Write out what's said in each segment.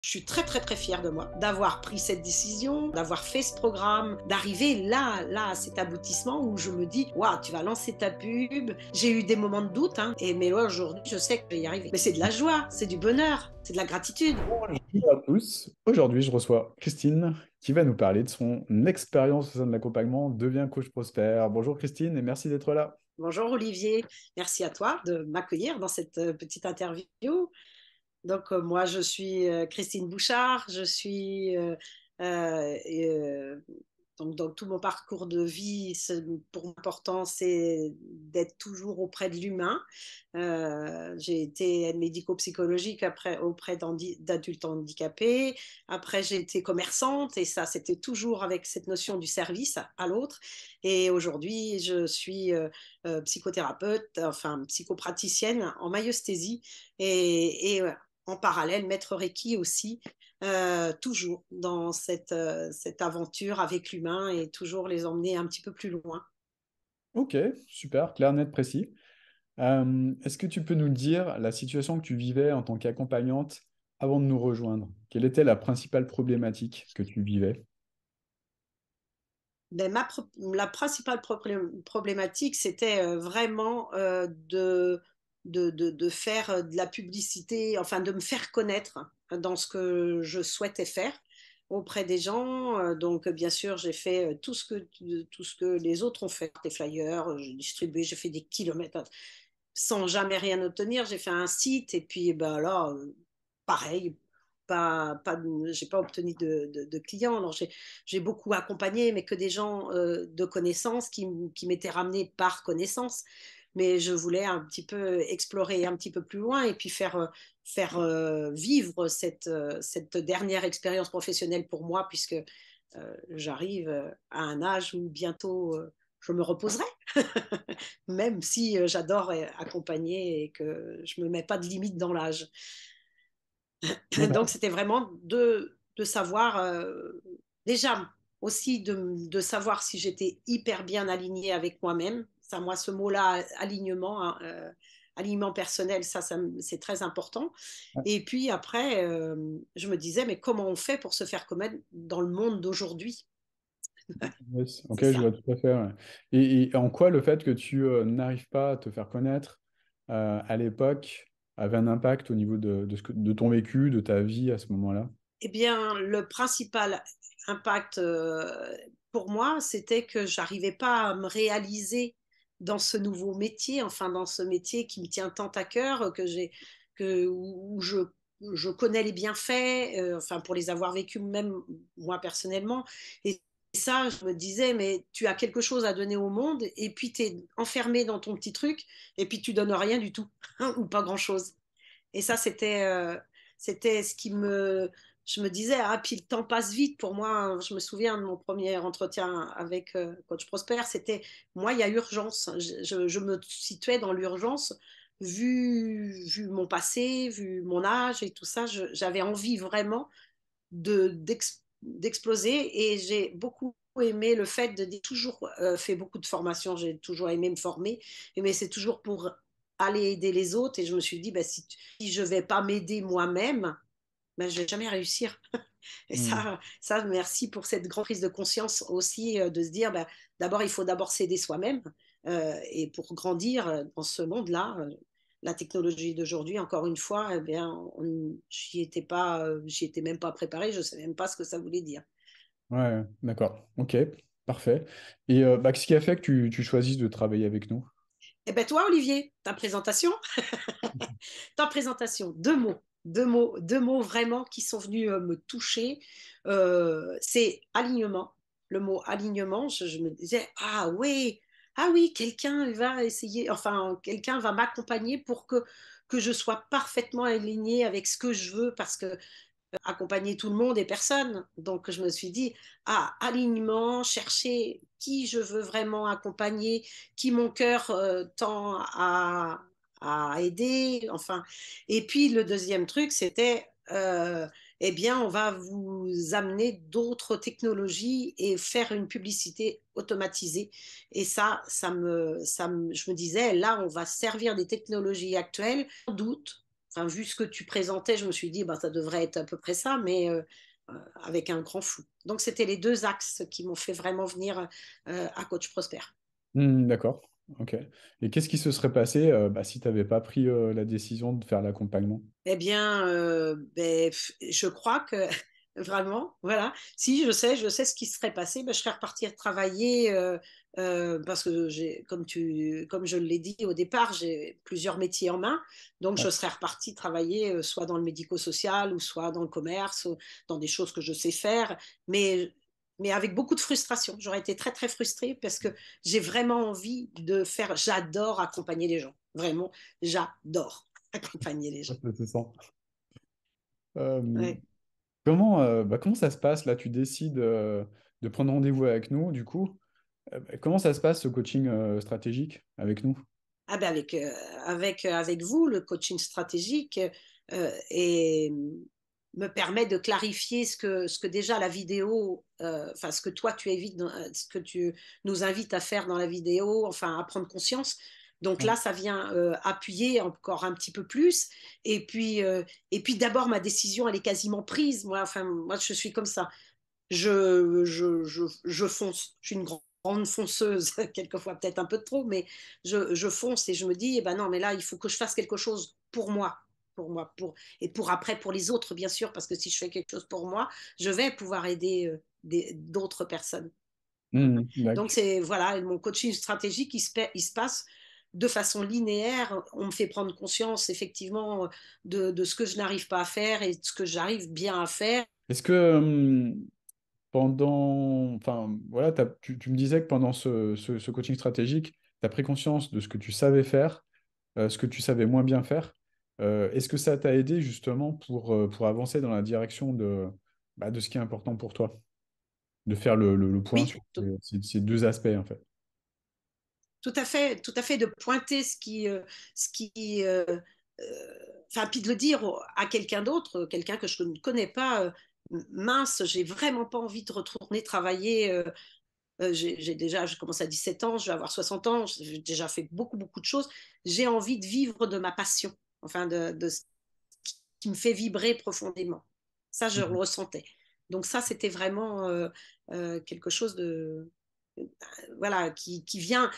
Je suis très très très fière de moi d'avoir pris cette décision, d'avoir fait ce programme, d'arriver là à cet aboutissement où je me dis waouh, tu vas lancer ta pub. J'ai eu des moments de doute, hein, mais là aujourd'hui je sais que je vais y arriver. Mais c'est de la joie, c'est du bonheur, c'est de la gratitude. Bonjour à tous. Aujourd'hui, je reçois Christine qui va nous parler de son expérience au sein de l'accompagnement Devient coach prospère. Bonjour Christine et merci d'être là. Bonjour Olivier, merci à toi de m'accueillir dans cette petite interview. Donc, moi, je suis Christine Bouchard. Je suis donc dans tout mon parcours de vie, pour moi, l'important, c'est d'être toujours auprès de l'humain. J'ai été aide médico-psychologique après auprès d'adultes handicapés. Après, j'ai été commerçante et ça, c'était toujours avec cette notion du service à l'autre. Et aujourd'hui, je suis psychothérapeute, enfin psychopraticienne en maïeusthésie et en parallèle, maître Reiki aussi, toujours dans cette aventure avec l'humain et toujours les emmener un petit peu plus loin. Ok, super, clair, net, précis. Est-ce que tu peux nous dire la situation que tu vivais en tant qu'accompagnante avant de nous rejoindre? Quelle était la principale problématique que tu vivais? Ben, la principale problématique, c'était vraiment de faire de la publicité, enfin de me faire connaître dans ce que je souhaitais faire auprès des gens. Donc, bien sûr, j'ai fait tout ce que les autres ont fait, des flyers, j'ai distribué, j'ai fait des kilomètres sans jamais rien obtenir. J'ai fait un site et puis ben là, pareil, j'ai pas obtenu de clients. Alors j'ai beaucoup accompagné, mais que des gens de connaissances qui m'étaient ramenés par connaissance. Mais je voulais un petit peu explorer un petit peu plus loin et puis faire vivre cette dernière expérience professionnelle pour moi, puisque j'arrive à un âge où bientôt je me reposerai, même si j'adore accompagner et que je ne me mets pas de limite dans l'âge. Donc, D'accord. c'était vraiment de savoir, déjà aussi de savoir si j'étais hyper bien alignée avec moi-même. Ça, moi, ce mot-là, alignement, hein, alignement personnel, c'est très important. Ouais. Et puis après, je me disais, mais comment on fait pour se faire connaître dans le monde d'aujourd'hui? Yes. Ok, C'est je ça. vois tout à fait. Ouais. Et en quoi le fait que tu n'arrives pas à te faire connaître à l'époque avait un impact au niveau de ton vécu, de ta vie à ce moment-là? Eh bien, le principal impact pour moi, c'était que j'arrivais pas à me réaliser dans ce nouveau métier, enfin dans ce métier qui me tient tant à cœur, où je connais les bienfaits, enfin pour les avoir vécus même moi personnellement. Et ça, je me disais, mais tu as quelque chose à donner au monde et puis tu es enfermé dans ton petit truc et puis tu donnes rien du tout ou pas grand-chose. Et ça, c'était ce qui je me disais, ah, puis le temps passe vite pour moi. Je me souviens de mon premier entretien avec Coach Prosper, moi, il y a urgence. Je me situais dans l'urgence, vu mon passé, vu mon âge et tout ça. J'avais envie vraiment d'exploser et j'ai beaucoup aimé le fait de toujours fait beaucoup de formations, j'ai toujours aimé me former, mais c'est toujours pour aller aider les autres et je me suis dit bah, si je vais pas m'aider moi-même, ben, je vais jamais réussir. Et Hmm. ça, merci pour cette grande prise de conscience aussi de se dire bah, d'abord il faut d'abord s'aider soi-même et pour grandir dans ce monde-là, la technologie d'aujourd'hui, encore une fois, eh bien, j'y étais même pas préparée, je ne savais même pas ce que ça voulait dire. Ouais, d'accord. Ok, parfait. Et qu'est-ce qui a fait que tu choisisses de travailler avec nous? Eh bien, toi, Olivier, ta présentation, deux mots vraiment qui sont venus me toucher. C'est alignement. Le mot alignement, je me disais, ah oui, quelqu'un va essayer, enfin, quelqu'un va m'accompagner pour que je sois parfaitement alignée avec ce que je veux, parce que accompagner tout le monde et personne. Donc, je me suis dit, alignement, chercher qui je veux vraiment accompagner, qui mon cœur tend à aider. Enfin, et puis le deuxième truc, c'était, eh bien, on va vous amener d'autres technologies et faire une publicité automatisée. Et je me disais, là, on va servir des technologies actuelles, sans doute. Enfin, vu ce que tu présentais, je me suis dit, bah, ça devrait être à peu près ça, mais avec un grand flou. Donc, c'était les deux axes qui m'ont fait vraiment venir à Coach Prosper. D'accord. Ok. Et qu'est-ce qui se serait passé si tu n'avais pas pris la décision de faire l'accompagnement? Eh bien, je crois que vraiment, voilà. Si je sais ce qui serait passé, ben, je serais repartie travailler parce que comme je l'ai dit au départ, j'ai plusieurs métiers en main. Donc, Ouais. je serais repartie travailler soit dans le médico-social ou soit dans le commerce, ou dans des choses que je sais faire, mais mais avec beaucoup de frustration. J'aurais été très très frustrée parce que j'ai vraiment envie de faire. J'adore accompagner les gens, vraiment, j'adore accompagner les gens. C'est ça. Euh, Ouais. comment ça se passe là? Tu décides de prendre rendez-vous avec nous, du coup. Comment ça se passe ce coaching stratégique avec nous? Ah ben avec vous, le coaching stratégique et me permet de clarifier ce que déjà la vidéo, enfin ce que toi tu évites, ce que tu nous invites à faire dans la vidéo, enfin à prendre conscience. Donc Ouais. là, ça vient appuyer encore un petit peu plus. Et puis d'abord, ma décision, elle est quasiment prise. Moi, je suis comme ça. Je fonce. Je suis une grande fonceuse, quelquefois peut-être un peu de trop, mais je fonce et je me dis, eh ben non, mais là, il faut que je fasse quelque chose pour moi, et pour après, pour les autres, bien sûr, parce que si je fais quelque chose pour moi, je vais pouvoir aider d'autres personnes. Donc, D'accord. c'est, voilà, mon coaching stratégique, il se passe de façon linéaire. On me fait prendre conscience, effectivement, de ce que je n'arrive pas à faire et de ce que j'arrive bien à faire. Est-ce que enfin, voilà, tu me disais que pendant ce coaching stratégique, tu as pris conscience de ce que tu savais faire, ce que tu savais moins bien faire. Est-ce que ça t'a aidé justement pour avancer dans la direction de ce qui est important pour toi, de faire le point Oui, sur ces deux aspects en fait? tout à fait, de pointer ce qui, enfin, puis de le dire à quelqu'un d'autre, quelqu'un que je ne connais pas. Mince, j'ai vraiment pas envie de retourner travailler. J'ai commencé à 17 ans, je vais avoir 60 ans, j'ai déjà fait beaucoup de choses. J'ai envie de vivre de ma passion, enfin de ce qui me fait vibrer profondément. Ça, je le Mhm. ressentais. Donc ça, c'était vraiment quelque chose de voilà qui vient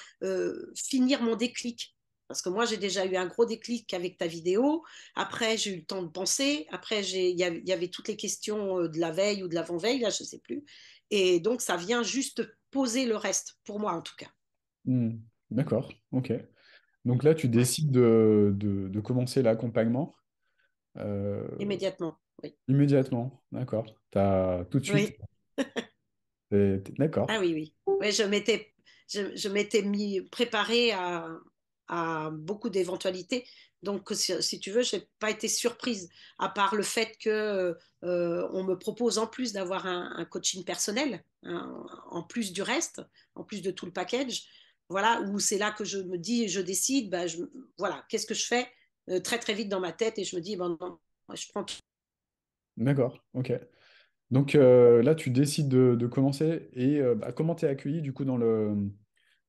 finir mon déclic. Parce que moi, j'ai déjà eu un gros déclic avec ta vidéo. Après, j'ai eu le temps de penser. Après, il y avait toutes les questions de la veille ou de l'avant-veille, là, je ne sais plus. Et donc, ça vient juste poser le reste, pour moi en tout cas. Hmm. D'accord, ok. Donc là, tu Ouais, décides de commencer l'accompagnement euh, immédiatement. Oui. immédiatement. D'accord. T'as tout de suite. Oui. D'accord. Ah oui, oui. Ouais, je m'étais mis préparée à beaucoup d'éventualités. Donc, si tu veux, je n'ai pas été surprise, à part le fait que on me propose en plus d'avoir un coaching personnel, en plus du reste, en plus de tout le package. Voilà, où c'est là que je me dis, je décide, bah, voilà, qu'est-ce que je fais très très vite dans ma tête et je me dis, bon, non, je prends tout. D'accord, ok. Donc là, tu décides de commencer et comment tu es accueilli du coup dans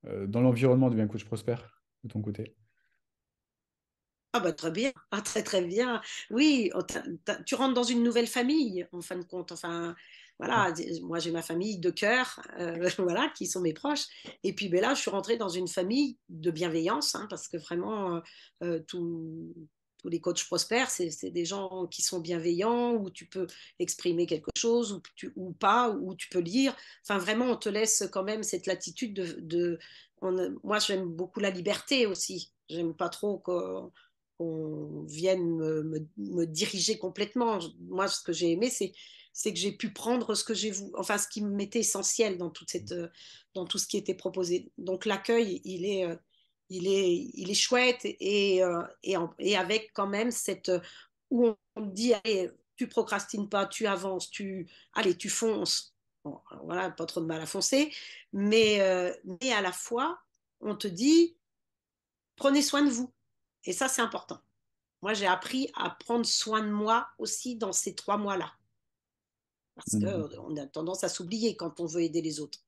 l'environnement de Bien Coach Prosper de ton côté? Ah bah très bien, ah, très très bien. Oui, tu rentres dans une nouvelle famille en fin de compte. Enfin, voilà, moi j'ai ma famille de cœur, voilà, qui sont mes proches. Et puis ben là, je suis rentrée dans une famille de bienveillance, hein, parce que vraiment, tous les coachs prospères, c'est des gens qui sont bienveillants, où tu peux exprimer quelque chose, ou pas, où tu peux lire. Enfin, vraiment, on te laisse quand même cette latitude moi, j'aime beaucoup la liberté aussi. J'aime pas trop qu'on vienne me diriger complètement. Moi, ce que j'ai aimé, c'est que j'ai pu prendre ce que j'ai voulu, enfin, ce qui m'était essentiel dans tout ce qui était proposé. Donc, l'accueil, il est chouette et avec quand même où on dit, allez, tu procrastines pas, tu avances, allez, tu fonces. Bon, voilà, pas trop de mal à foncer, mais à la fois, on te dit, prenez soin de vous. Et ça, c'est important. Moi, j'ai appris à prendre soin de moi aussi dans ces 3 mois-là. Parce Mhm. qu'on a tendance à s'oublier quand on veut aider les autres.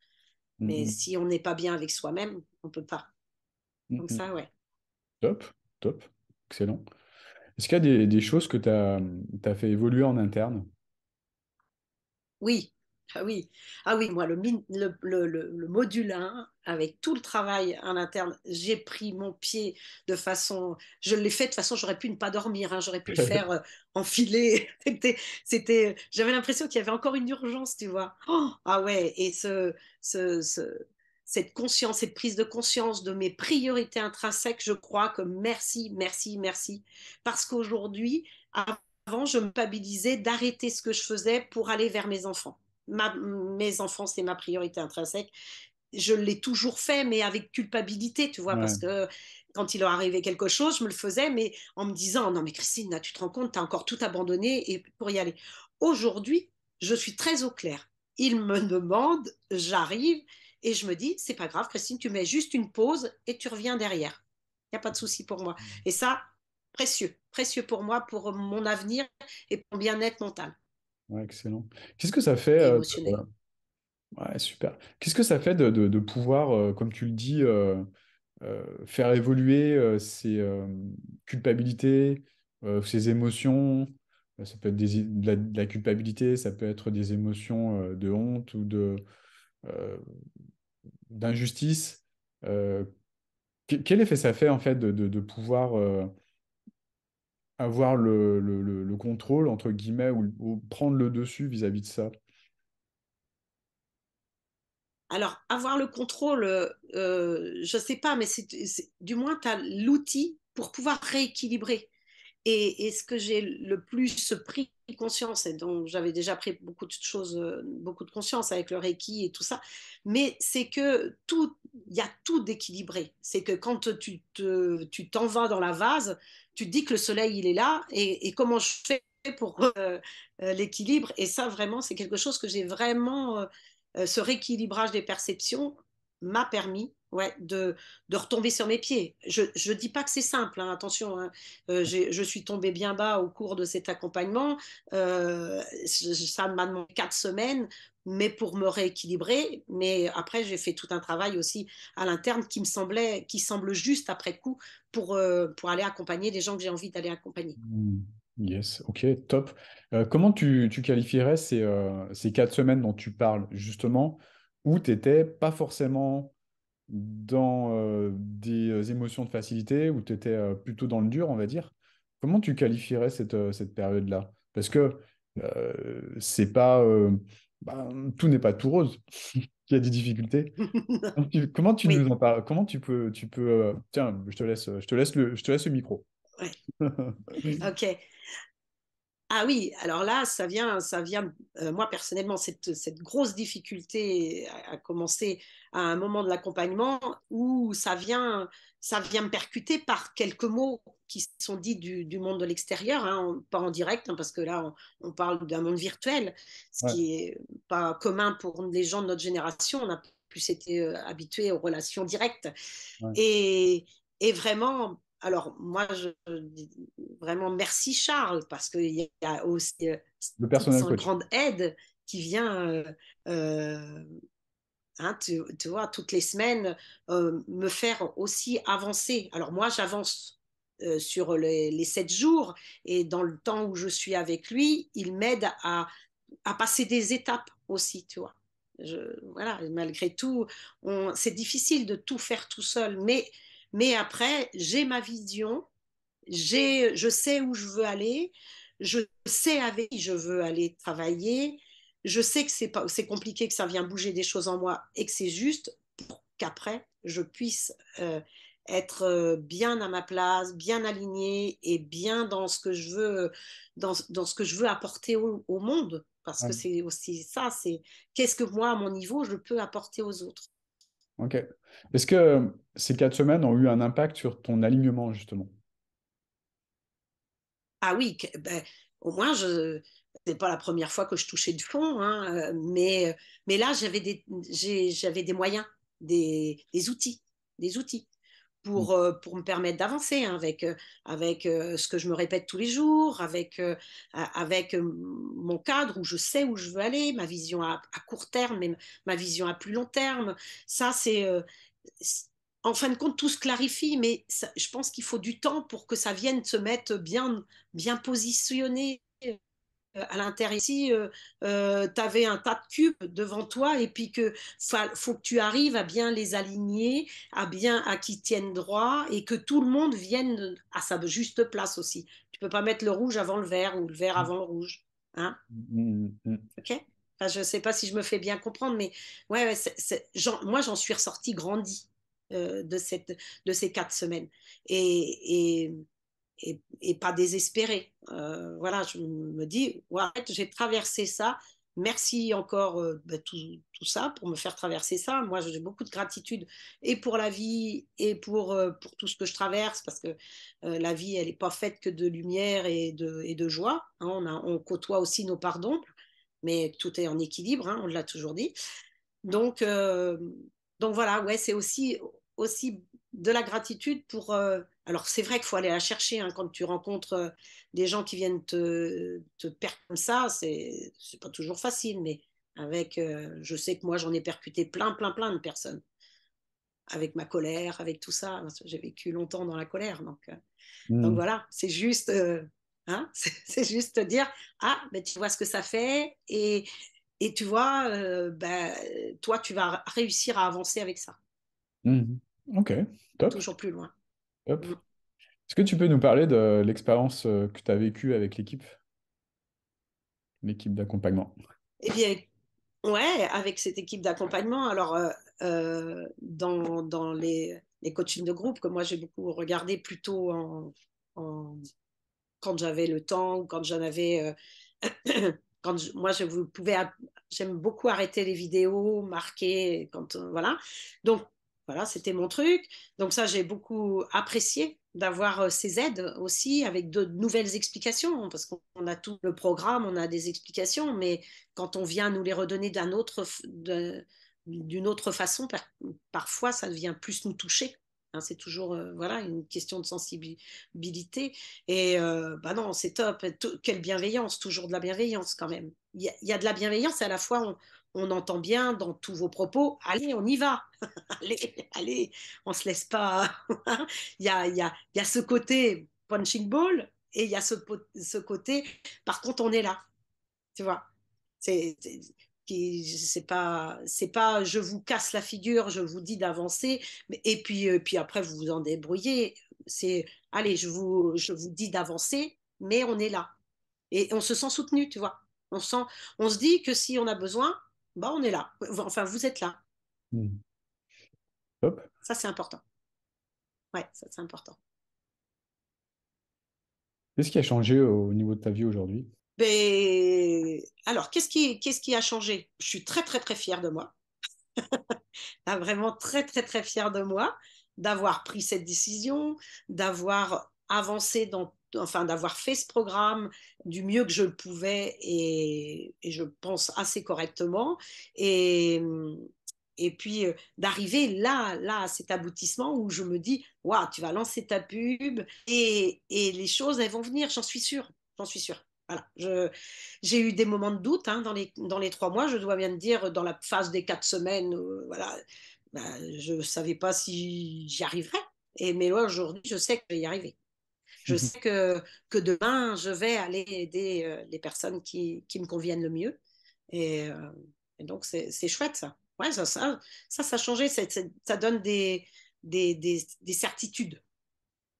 Mais Mhm. si on n'est pas bien avec soi-même, on ne peut pas. Donc Mhm. ça, ouais. Top, top, excellent. Est-ce qu'il y a des choses que tu as fait évoluer en interne? Oui, ah oui, ah oui, moi, le module 1, avec tout le travail en interne, j'ai pris mon pied de façon, je l'ai fait de façon, j'aurais pu ne pas dormir, hein, j'aurais pu le faire enfiler. J'avais l'impression qu'il y avait encore une urgence, tu vois. Oh, ah ouais, et ce, ce- cette conscience, cette prise de conscience de mes priorités intrinsèques, je crois que merci, merci, merci. Parce qu'aujourd'hui, avant, je me culpabilisais d'arrêter ce que je faisais pour aller vers mes enfants. Mes enfants, c'est ma priorité intrinsèque. Je l'ai toujours fait, mais avec culpabilité, tu vois, Ouais, parce que quand il leur arrivait quelque chose, je me le faisais, mais en me disant, non, mais Christine, tu te rends compte, tu as encore tout abandonné et pour y aller. Aujourd'hui, je suis très au clair. Ils me demandent, j'arrive et je me dis, c'est pas grave, Christine, tu mets juste une pause et tu reviens derrière. Il n'y a pas de souci pour moi. Et ça, précieux, précieux pour moi, pour mon avenir et pour mon bien-être mental ouais, excellent. Qu'est-ce que ça fait et émotionnel. ouais, super. Qu'est-ce que ça fait de pouvoir, comme tu le dis, faire évoluer ses culpabilités, ses émotions? Ça peut être de la culpabilité, ça peut être des émotions de honte ou euh, d'injustice. Euh, quel effet ça fait en fait de pouvoir avoir le contrôle, entre guillemets, ou prendre le dessus vis-à-vis de ça? Alors, avoir le contrôle, je ne sais pas, mais du moins, tu as l'outil pour pouvoir rééquilibrer. Et ce que j'ai le plus pris conscience, et dont j'avais déjà pris beaucoup de choses, beaucoup de conscience avec le Reiki et tout ça, mais c'est que il y a tout d'équilibré. C'est que quand tu t'en vas dans la vase, tu te dis que le soleil, il est là, et comment je fais pour l'équilibre. Et ça, vraiment, c'est quelque chose que j'ai vraiment, ce rééquilibrage des perceptions m'a permis, ouais, de retomber sur mes pieds. Je ne dis pas que c'est simple, hein, attention, hein. Je suis tombée bien bas au cours de cet accompagnement. Ça m'a demandé 4 semaines, mais pour me rééquilibrer. Mais après, j'ai fait tout un travail aussi à l'interne qui semble juste après coup pour aller accompagner les gens que j'ai envie d'aller accompagner. Hmm. Yes, ok, top. Comment tu qualifierais ces 4 semaines dont tu parles, justement, où tu n'étais pas forcément dans des émotions de facilité, où tu étais plutôt dans le dur, on va dire? Comment tu qualifierais cette période-là? Parce que c'est pas, bah, tout n'est pas tout rose, il y a des difficultés. Comment tu Oui, nous en parles? Comment tiens, je te laisse le micro. ouais, ok. Ah oui, alors là, ça vient. Moi personnellement, cette grosse difficulté a commencé à un moment de l'accompagnement où ça vient me percuter par quelques mots qui sont dits du monde de l'extérieur, hein, pas en direct, hein, parce que là, on parle d'un monde virtuel, ce Ouais, qui est pas commun pour les gens de notre génération. On a plus été habitués aux relations directes. ouais. Et, et vraiment, alors moi, vraiment merci Charles, parce qu'il y a aussi Le toute personnel son coach. grande aide qui vient, euh, hein, tu vois, toutes les semaines, me faire aussi avancer. Alors moi, j'avance sur les 7 jours, et dans le temps où je suis avec lui, il m'aide à passer des étapes aussi, tu vois. Voilà, malgré tout, c'est difficile de tout faire tout seul, mais après, j'ai ma vision, je sais où je veux aller, je sais avec qui je veux aller travailler, je sais que c'est compliqué, que ça vient bouger des choses en moi et que c'est juste pour qu'après, je puisse être bien à ma place, bien alignée et bien dans ce que je veux, dans ce que je veux apporter au monde. Parce que Ouais. c'est aussi ça, c'est qu'est-ce que moi, à mon niveau, je peux apporter aux autres. Ok. Est-ce que ces 4 semaines ont eu un impact sur ton alignement, justement? Ah oui, ben, au moins, c'est pas la première fois que je touchais du fond, hein, mais là, j'avais des moyens, des outils, des outils pour me permettre d'avancer, hein, avec ce que je me répète tous les jours, avec mon cadre où je sais où je veux aller, ma vision à court terme, mais ma vision à plus long terme. Ça, c'est en fin de compte, tout se clarifie, mais je pense qu'il faut du temps pour que ça vienne se mettre bien positionné à l'intérieur. Si tu avais un tas de cubes devant toi et puis que faut que tu arrives à bien les aligner, à qu'ils tiennent droit et que tout le monde vienne à sa juste place aussi. Tu peux pas mettre le rouge avant le vert ou le vert avant le rouge. Hein? Mm, mm, Ok. Enfin, je ne sais pas si je me fais bien comprendre, mais ouais, moi, j'en suis ressortie grandie de ces 4 semaines. Et, et pas désespérée. Voilà, je me dis, ouais, j'ai traversé ça. Merci encore tout ça pour me faire traverser ça. Moi, j'ai beaucoup de gratitude et pour la vie et pour tout ce que je traverse parce que la vie, elle n'est pas faite que de lumière et de joie. Hein. On côtoie aussi nos parts d'ombre, mais tout est en équilibre, hein, on l'a toujours dit. Donc, euh, donc voilà, ouais, c'est aussi de la gratitude pour. Alors, c'est vrai qu'il faut aller la chercher hein, quand tu rencontres des gens qui viennent te perdre comme ça. C'est pas toujours facile, mais je sais que moi, j'en ai percuté plein de personnes avec ma colère, avec tout ça. J'ai vécu longtemps dans la colère. Donc mm. voilà, c'est juste. Hein, c'est juste te dire, ah, ben, tu vois ce que ça fait et tu vois, ben, toi, tu vas réussir à avancer avec ça, Mhm. Ok, top, toujours plus loin. top. Mm. Est-ce que tu peux nous parler de l'expérience que tu as vécue avec l'équipe d'accompagnement? Eh bien, ouais, avec cette équipe d'accompagnement, alors dans les coachings de groupe, que moi j'ai beaucoup regardé plutôt en- quand j'avais le temps ou quand j'en avais. Moi, j'aime beaucoup arrêter les vidéos, marquer, voilà. Donc, voilà, c'était mon truc. Donc, ça, j'ai beaucoup apprécié d'avoir ces aides aussi avec de nouvelles explications, parce qu'on a tout le programme, on a des explications, mais quand on vient nous les redonner d'une autre façon, parfois, ça vient plus nous toucher. Hein, c'est toujours voilà, une question de sensibilité. Et bah non, c'est top. Quelle bienveillance, toujours de la bienveillance quand même. Il y a de la bienveillance et à la fois on entend bien dans tous vos propos, allez, on y va, allez, on se laisse pas. Il y a ce côté punching ball et il y a ce côté, par contre, on est là, tu vois. C'est c'est pas je vous casse la figure, je vous dis d'avancer, et puis après vous vous en débrouillez. C'est allez, je vous dis d'avancer, mais on est là et on se sent soutenu, tu vois. On se dit que si on a besoin, bah on est là. Enfin, vous êtes là. Mm. Top. Ça c'est important. Ouais, ça c'est important. Qu'est-ce qui a changé au niveau de ta vie aujourd'hui? Mais alors, qu'est-ce qui a changé? Je suis très très très fière de moi. Vraiment très, très, très fière de moi d'avoir pris cette décision, d'avoir avancé enfin, d'avoir fait ce programme du mieux que je le pouvais et je pense assez correctement. Et, et puis d'arriver là, à cet aboutissement où je me dis, waouh, tu vas lancer ta pub et les choses, elles vont venir, j'en suis sûre, j'en suis sûre. Voilà, j'ai eu des moments de doute hein, dans les 3 mois, je dois bien te dire, dans la phase des 4 semaines, voilà, ben, je ne savais pas si j'y arriverais. Mais là, aujourd'hui, je sais que je vais y arriver. Je Mhm. sais que demain, je vais aller aider les personnes qui me conviennent le mieux. Et, euh, et donc, c'est chouette, ça. Ouais, ça a changé. Ça donne des certitudes,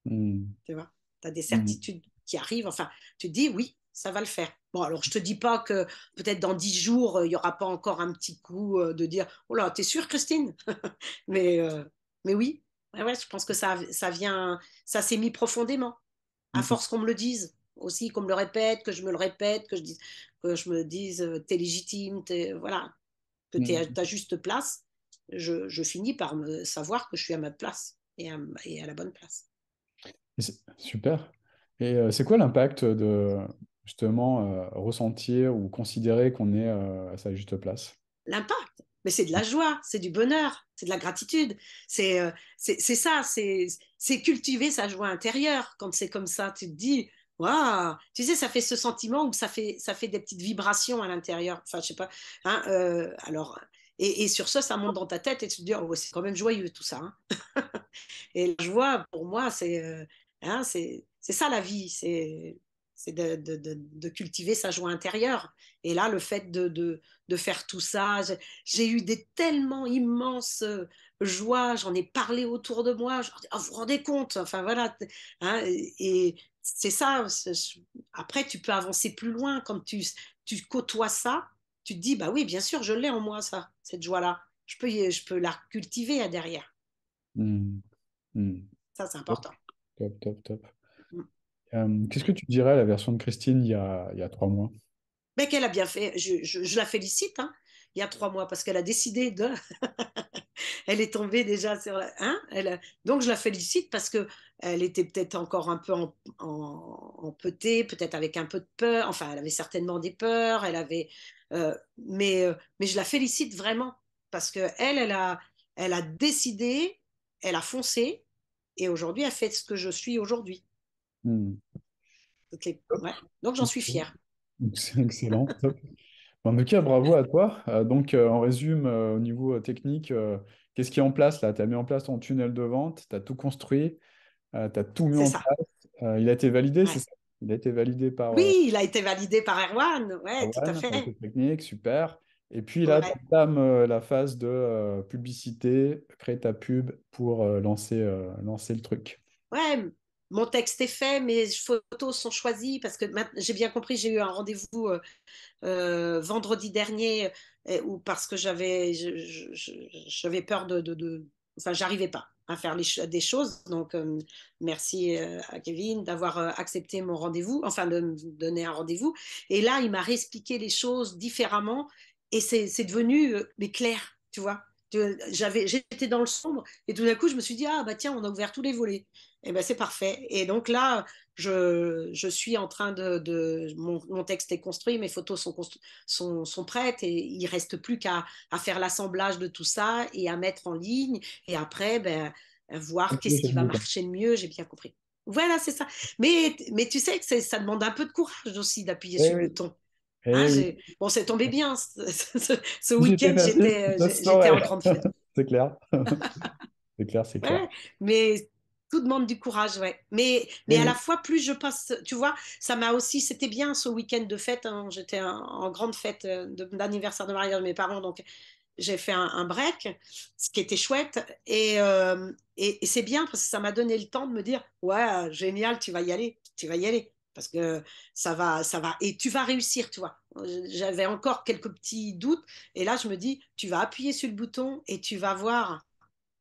Mm. tu vois. Tu as des Mm. certitudes qui arrivent. Enfin, tu te dis, oui, ça va le faire. Bon, alors, je te dis pas que peut-être dans 10 jours, il n'y aura pas encore un petit coup de dire, oh là, t'es sûre, Christine? Mais, euh, mais oui, ouais, ouais, je pense que ça vient, ça s'est mis profondément, à Mm. force qu'on me le dise aussi, qu'on me le répète, que je me le répète, que je me dise, t'es légitime, voilà, que t'es à Mm. ta juste place. Je finis par me savoir que je suis à ma place et à la bonne place. Super. Et c'est quoi l'impact de justement ressentir ou considérer qu'on est à sa juste place? L'impact. Mais c'est de la joie, c'est du bonheur, c'est de la gratitude. C'est ça, c'est cultiver sa joie intérieure. Quand c'est comme ça, tu te dis, waouh, tu sais, ça fait ce sentiment où ça fait des petites vibrations à l'intérieur. Enfin, je sais pas. Hein, alors, Et sur ça monte dans ta tête et tu te dis, oh, ouais, c'est quand même joyeux tout ça, hein. Et la joie, pour moi, hein, c'est ça la vie, c'est de cultiver sa joie intérieure. Et là, le fait de faire tout ça, j'ai eu des tellement immenses joies, j'en ai parlé autour de moi, je leur dis, oh, vous vous rendez compte, enfin voilà, hein, et c'est ça. Après, tu peux avancer plus loin quand tu côtoies ça, tu te dis, bah oui, bien sûr, je l'ai en moi, ça, cette joie-là. Je peux la cultiver derrière. Hmm. Hmm. Ça, c'est Top, important. top, top, top. Mm. Qu'est-ce que tu dirais à la version de Christine il y a 3 mois? Mais qu'elle a bien fait. Je la félicite, hein, il y a 3 mois, parce qu'elle a décidé de. Elle est tombée déjà sur la. Hein, donc, je la félicite parce que elle était peut-être encore un peu empêtée, peut-être avec un peu de peur. Enfin, elle avait certainement des peurs. Mais je la félicite vraiment parce que elle a décidé, elle a foncé, et aujourd'hui, elle fait ce que je suis aujourd'hui. Hmm. Top. Ouais. Donc, j'en Ok. suis fière. C'est excellent. Top. En tout cas, bravo à toi. En résumé, au niveau technique, qu'est-ce qui est en place là? Tu as mis en place ton tunnel de vente, tu as tout construit, tu as tout mis C'est en ça. place. Il a été validé, c'est Ouais. ça? Il a été validé par Oui, il a été validé par Erwan. Ouais, tout à One, fait. côté technique, super. Et puis là, tu Ouais. entames la phase de publicité, créer ta pub pour lancer le truc. Ouais, mon texte est fait, mes photos sont choisies parce que j'ai bien compris, j'ai eu un rendez-vous vendredi dernier ou parce que j'avais peur enfin, j'arrivais pas à faire des choses. Donc, merci à Kevin d'avoir accepté mon rendez-vous, enfin de me donner un rendez-vous. Et là, il m'a réexpliqué les choses différemment et c'est devenu mais clair, tu vois. J'étais dans le sombre et tout d'un coup, je me suis dit, ah bah tiens, on a ouvert tous les volets. Et ben c'est parfait. Et donc là, je suis en train mon texte est construit, mes photos sont prêtes et il ne reste plus qu'à faire l'assemblage de tout ça et à mettre en ligne et après, ben, voir Appuyer qu'est-ce sur qui le va bouton. marcher le mieux, j'ai bien compris. Voilà, c'est ça. Mais tu sais que ça demande un peu de courage aussi d'appuyer Eh sur le oui, bouton. Hein, eh oui. bon, c'est tombé bien. Ce Si j'étais week-end, facile, ça se j'étais en saurait. grande fête. C'est clair. C'est clair, c'est clair. Ouais, mais tout demande du courage, ouais. Mais Eh à la oui. fois, plus je passe, tu vois, ça m'a aussi, c'était bien ce week-end de fête, hein. J'étais en grande fête d'anniversaire de mariage de mes parents, donc j'ai fait un break, ce qui était chouette. Et c'est bien parce que ça m'a donné le temps de me dire, ouais, génial, tu vas y aller, tu vas y aller. Parce que et tu vas réussir, tu vois. J'avais encore quelques petits doutes, et là, je me dis, tu vas appuyer sur le bouton et tu vas voir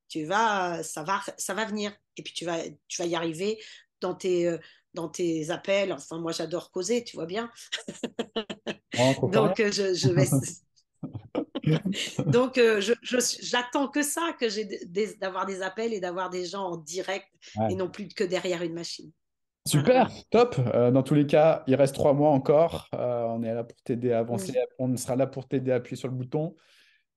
ça va venir. Et puis tu vas y arriver dans dans tes appels. Enfin, moi, j'adore causer, tu vois bien. On trop fait rien. Donc, je vais. Donc, j'attends que ça, que d'avoir des appels et d'avoir des gens en direct et Ouais. non plus que derrière une machine. Hein, Super, hein. top. Dans tous les cas, il reste 3 mois encore. On est là pour t'aider à avancer. Oui, On sera là pour t'aider à appuyer sur le bouton.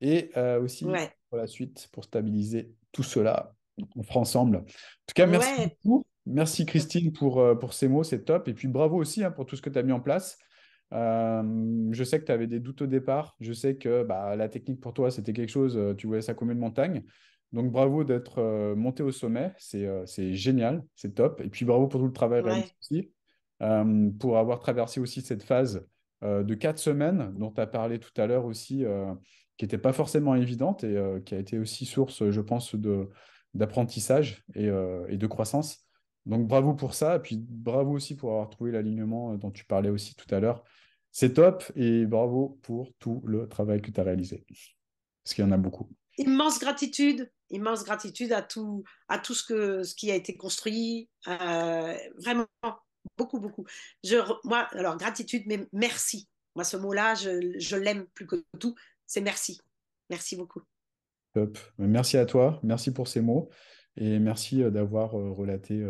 Et aussi ouais, pour la suite, pour stabiliser tout cela. On fera ensemble. En tout cas, merci ouais, beaucoup. Merci Christine pour ces mots, c'est top. Et puis bravo aussi pour tout ce que tu as mis en place. Je sais que tu avais des doutes au départ. Je sais que la technique pour toi, c'était quelque chose, tu voyais ça comme une montagne. Donc bravo d'être monté au sommet. C'est génial, c'est top. Et puis bravo pour tout le travail réalisé ouais, aussi. Pour avoir traversé aussi cette phase de 4 semaines dont tu as parlé tout à l'heure aussi. Qui n'était pas forcément évidente et qui a été aussi source, je pense, d'apprentissage et de croissance. Donc bravo pour ça, et puis bravo aussi pour avoir trouvé l'alignement dont tu parlais aussi tout à l'heure. C'est top et bravo pour tout le travail que tu as réalisé, parce qu'il y en a beaucoup. immense gratitude à tout ce qui a été construit. Vraiment, beaucoup, beaucoup. Moi, alors, gratitude, mais merci. Moi, ce mot-là, je l'aime plus que tout. C'est merci. Merci beaucoup. Top. Merci à toi, merci pour ces mots et merci d'avoir relaté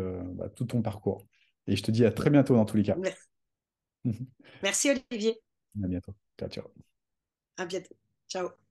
tout ton parcours. Et je te dis à très bientôt dans tous les cas. Merci, merci Olivier. À bientôt. Ciao, ciao. À bientôt. Ciao.